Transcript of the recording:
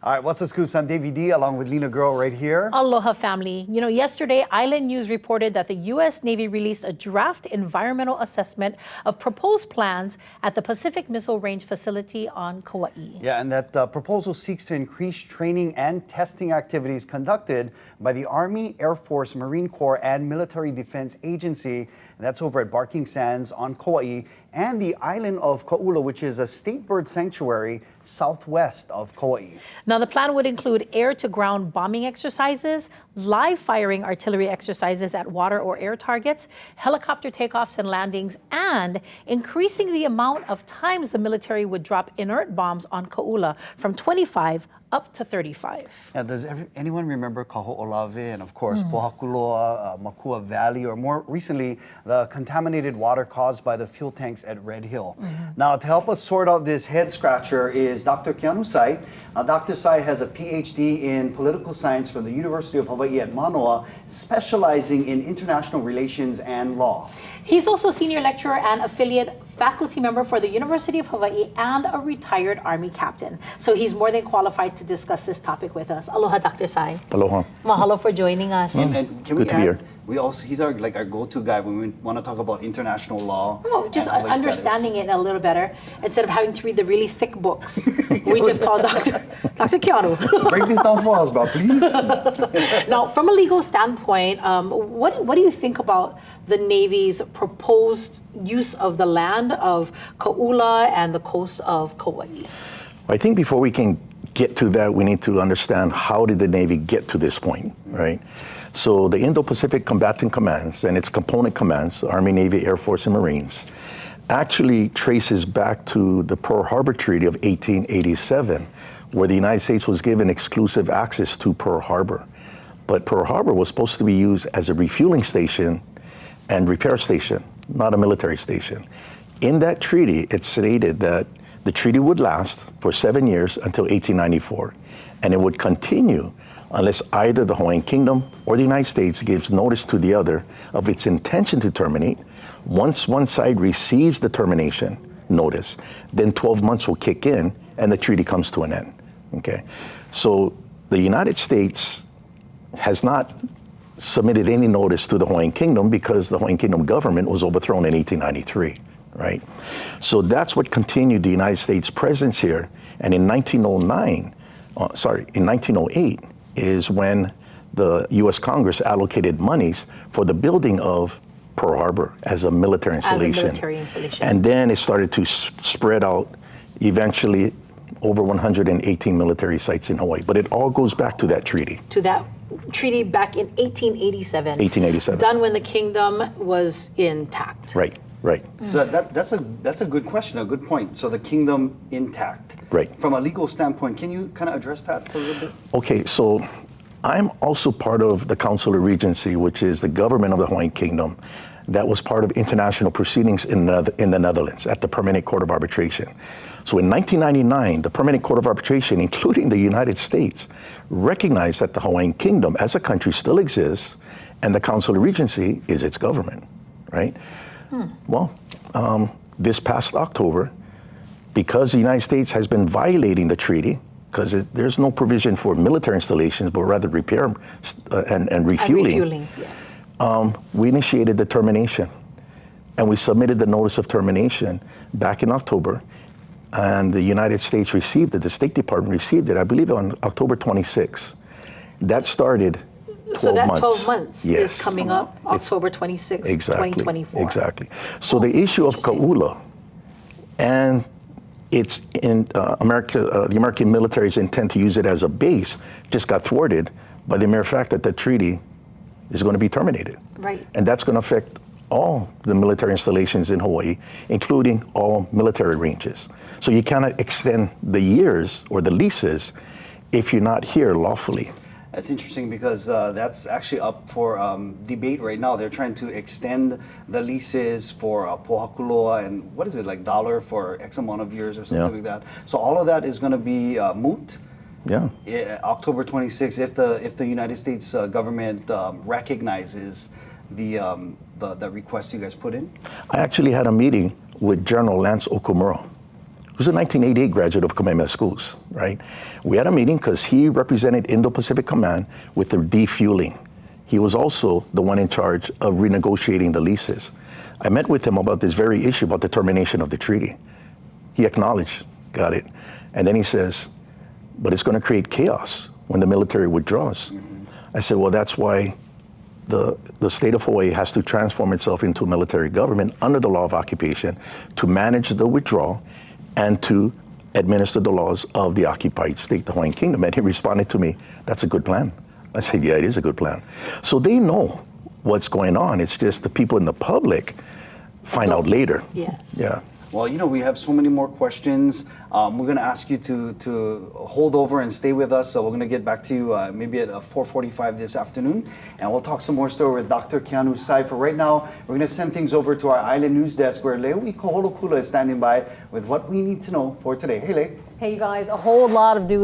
All right, what's the scoops? I'm Davey D along with Lina Girl right here. Aloha, family. You know, yesterday, Island News reported that the U.S. Navy released a draft environmental assessment of proposed plans at the Pacific Missile Range facility on Kaua'i. Yeah, and that proposal seeks to increase training and testing activities conducted by the Army, Air Force, Marine Corps, and Military Defense Agency. And that's over at Barking Sands on Kaua'i and the island of Ka'ula, which is a state bird sanctuary southwest of Kaua'i. Now, the plan would include air-to-ground bombing exercises, live-firing artillery exercises at water or air targets, helicopter takeoffs and landings, and increasing the amount of times the military would drop inert bombs on Ka'ula from 25 up to 35. Now, does anyone remember Kaho'olawe and, of course, Pohakuloa, Makua Valley, or more recently, the contaminated water caused by the fuel tanks at Red Hill? Now, to help us sort out this head-scratcher is Dr. Keanu Sai. Dr. Sai has a PhD in political science from the University of Hawaii at Manoa, specializing in international relations and law. He's also senior lecturer and affiliate faculty member for the University of Hawaii and a retired Army captain. So he's more than qualified to discuss this topic with us. Aloha, Dr. Sai. Aloha. Mahalo for joining us. And can Good to be here. We also, he's our go-to guy when we want to talk about international law. Oh, just understanding it a little better instead of having to read the really thick books. We just call Dr. Keanu. Break this down for us, bro, please. Now, from a legal standpoint, what do you think about the Navy's proposed use of the land of Ka'ula and the coast of Kaua'i? I think before we can get to that, we need to understand how did the Navy get to this point, right? So the Indo-Pacific Combatant Commands and its component commands, Army, Navy, Air Force, and Marines, actually traces back to the Pearl Harbor Treaty of 1887, where the United States was given exclusive access to Pearl Harbor. But Pearl Harbor was supposed to be used as a refueling station and repair station, not a military station. In that treaty, it stated that the treaty would last for 7 years until 1894, and it would continue unless either the Hawaiian Kingdom or the United States gives notice to the other of its intention to terminate. Once one side receives the termination notice, then 12 months will kick in and the treaty comes to an end, okay? So the United States has not submitted any notice to the Hawaiian Kingdom because the Hawaiian Kingdom government was overthrown in 1893, right? So that's what continued the United States presence here. And in 1908 is when the US Congress allocated monies for the building of Pearl Harbor as a military installation. And then it started to spread out, eventually over 118 military sites in Hawaii. But it all goes back to that treaty. To that treaty back in 1887. 1887. Done when the kingdom was intact. Right, right. So that's a good question, a good point. So the kingdom intact. Right. From a legal standpoint, can you kind of address that for a little bit? Okay, so I'm also part of the Council of Regency, which is the government of the Hawaiian Kingdom that was part of international proceedings in the Netherlands at the Permanent Court of Arbitration. So in 1999, the Permanent Court of Arbitration, including the United States, recognized that the Hawaiian Kingdom as a country still exists and the Council of Regency is its government, right? Well, this past October, because the United States has been violating the treaty, because there's no provision for military installations, but rather repair and refueling. And refueling, yes. We initiated the termination, and we submitted the notice of termination back in October, and the United States received it, the State Department received it, I believe on October 26. That started 12 so that months. 12 months Yes. is coming up October 26, Exactly. 2024. Exactly. So the issue of Ka'ula and it's in the American military's intent to use it as a base just got thwarted by the mere fact that the treaty is going to be terminated. Right. And that's going to affect all the military installations in Hawaii, including all military ranges. So you cannot extend the years or the leases if you're not here lawfully. That's interesting because that's actually up for debate right now. They're trying to extend the leases for Pohakuloa and what is it, like $1 for X amount of years or something like that. So all of that is going to be moot. Yeah. October 26th, if the United States government recognizes the request you guys put in. I actually had a meeting with General Lance Okumura, who's a 1988 graduate of Kamehameha Schools, right? We had a meeting because he represented Indo-Pacific Command with the defueling. He was also the one in charge of renegotiating the leases. I met with him about this very issue, about the termination of the treaty. He acknowledged, got it. And then he says, but it's going to create chaos when the military withdraws. I said, well, that's why the state of Hawaii has to transform itself into a military government under the law of occupation to manage the withdrawal and to administer the laws of the occupied state, the Hawaiian Kingdom. And he responded to me, that's a good plan. I said, yeah, it is a good plan. So they know what's going on. It's just the people in the public find out later. Yes. Yeah. Well, you know, we have so many more questions. We're going to ask you to hold over and stay with us. So we're going to get back to you maybe at 4:45 this afternoon. And we'll talk some more story with Dr. Keanu Sai. For right now, we're going to send things over to our Island News Desk where Leoi Koholokula is standing by with what we need to know for today. Hey, Lei. Hey, you guys, a whole lot of news